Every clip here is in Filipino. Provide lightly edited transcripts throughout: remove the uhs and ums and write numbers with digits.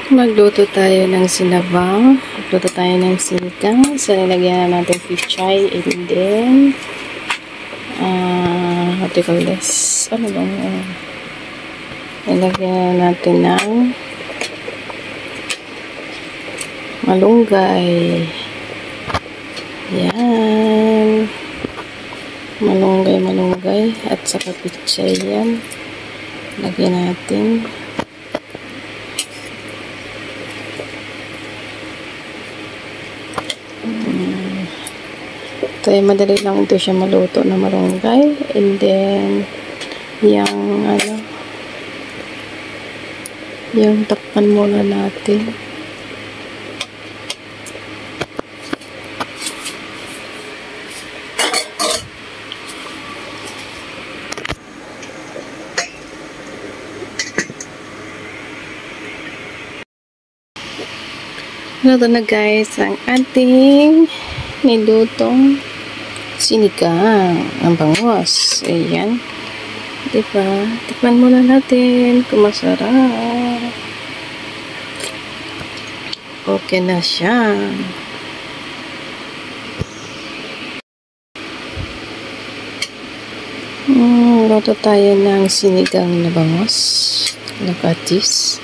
Magluto tayo ng sinabang. Magluto tayo ng sinigang. So, nilagyan na natin pichay. And then, what do you call this? Ano bang? Nilagyan na natin ng malunggay. Yan. Malunggay. At saka pichay yan. Lagyan natin. Ito ay madali lang ito siya maluto na malunggay. And then, yung takpan muna natin. Ito na guys, ang ating nilutong sinigang ng bangos. Ayan. Diba? Tikman muna natin kung masarap. Okay na siya. Luto tayo ng sinigang na bangos. Lakatis.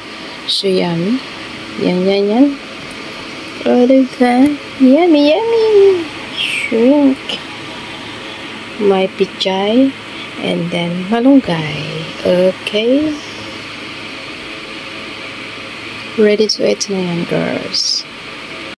So yummy. Yan. Yummy. Shrimp. My pichay. And then malunggay. Okay. Ready to eat na yan, girls.